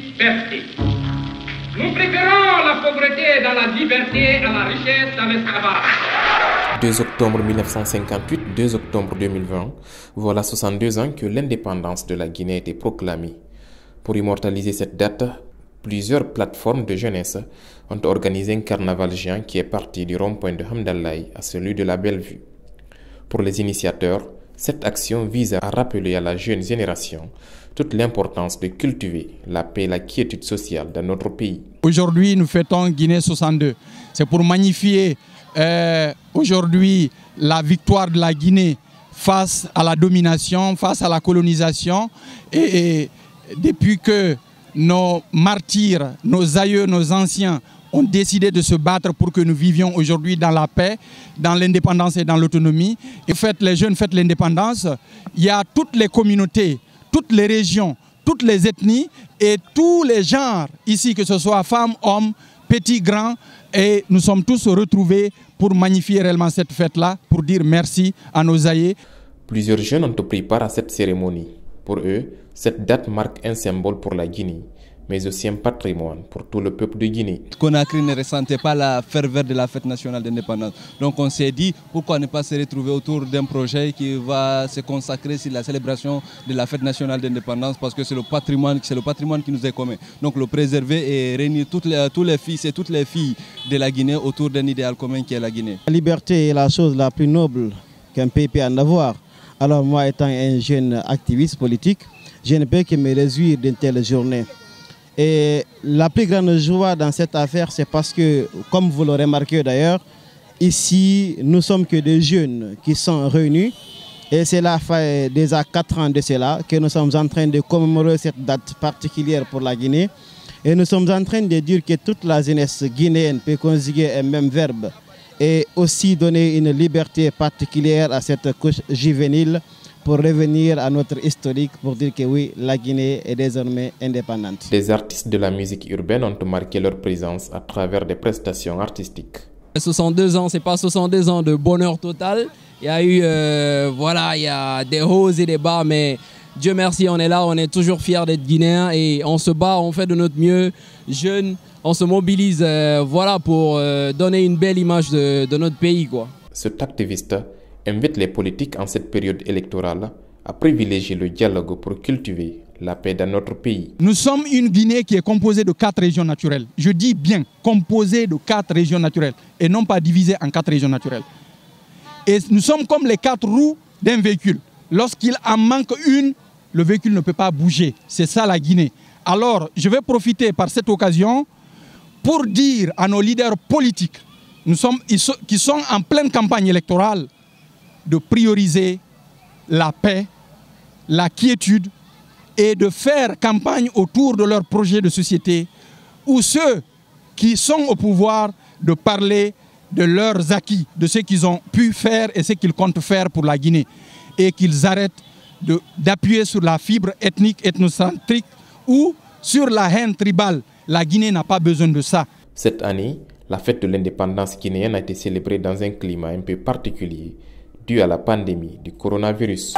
liberté. Nous préférons la pauvreté dans la liberté à la richesse dans l'esclavage. 2 octobre 1958, 2 octobre 2020, voilà 62 ans que l'indépendance de la Guinée a été proclamée. Pour immortaliser cette date, plusieurs plateformes de jeunesse ont organisé un carnaval géant qui est parti du rond-point de Hamdallaye à celui de la Belle-Vue. Pour les initiateurs, cette action vise à rappeler à la jeune génération toute l'importance de cultiver la paix et la quiétude sociale dans notre pays. Aujourd'hui, nous fêtons Guinée 62. C'est pour magnifier aujourd'hui la victoire de la Guinée face à la domination, face à la colonisation. Et depuis que nos martyrs, nos aïeux, nos anciens ont décidé de se battre pour que nous vivions aujourd'hui dans la paix, dans l'indépendance et dans l'autonomie. Et les jeunes fêtent l'indépendance. Il y a toutes les communautés, toutes les régions, toutes les ethnies et tous les genres ici, que ce soit femmes, hommes, petits, grands. Et nous sommes tous retrouvés pour magnifier réellement cette fête-là, pour dire merci à nos aïeux. Plusieurs jeunes ont pris part à cette cérémonie. Pour eux, cette date marque un symbole pour la Guinée, mais aussi un patrimoine pour tout le peuple de Guinée. Conakry ne ressentait pas la ferveur de la fête nationale d'indépendance. Donc on s'est dit, pourquoi ne pas se retrouver autour d'un projet qui va se consacrer sur la célébration de la fête nationale d'indépendance, parce que c'est le patrimoine qui nous est commun. Donc le préserver et réunir tous les fils et toutes les filles de la Guinée autour d'un idéal commun qui est la Guinée. La liberté est la chose la plus noble qu'un pays peut en avoir. Alors moi, étant un jeune activiste politique, je ne peux que me réjouir d'une telle journée. Et la plus grande joie dans cette affaire, c'est parce que, comme vous l'aurez remarqué d'ailleurs, ici, nous sommes que des jeunes qui sont réunis. Et c'est la fait déjà 4 ans de cela que nous sommes en train de commémorer cette date particulière pour la Guinée. Et nous sommes en train de dire que toute la jeunesse guinéenne peut conjuguer un même verbe et aussi donner une liberté particulière à cette couche juvénile pour revenir à notre historique, pour dire que oui, la Guinée est désormais indépendante. Les artistes de la musique urbaine ont marqué leur présence à travers des prestations artistiques. 62 ans, c'est pas 62 ans de bonheur total. Il y a eu, il y a des hauts et des bas, mais Dieu merci, on est là, on est toujours fiers d'être Guinéens et on se bat, on fait de notre mieux, jeunes, on se mobilise pour donner une belle image de notre pays, quoi. Cet activiste invite les politiques en cette période électorale à privilégier le dialogue pour cultiver la paix dans notre pays. Nous sommes une Guinée qui est composée de 4 régions naturelles. Je dis bien composée de 4 régions naturelles et non pas divisée en 4 régions naturelles. Et nous sommes comme les 4 roues d'un véhicule. Lorsqu'il en manque une, le véhicule ne peut pas bouger. C'est ça la Guinée. Alors, je vais profiter par cette occasion pour dire à nos leaders politiques qui sont en pleine campagne électorale de prioriser la paix, la quiétude et de faire campagne autour de leurs projets de société, ou ceux qui sont au pouvoir de parler de leurs acquis, de ce qu'ils ont pu faire et ce qu'ils comptent faire pour la Guinée, et qu'ils arrêtent d'appuyer sur la fibre ethnique, ethnocentrique ou sur la haine tribale. La Guinée n'a pas besoin de ça. Cette année, la fête de l'indépendance guinéenne a été célébrée dans un climat un peu particulier dû à la pandémie du coronavirus.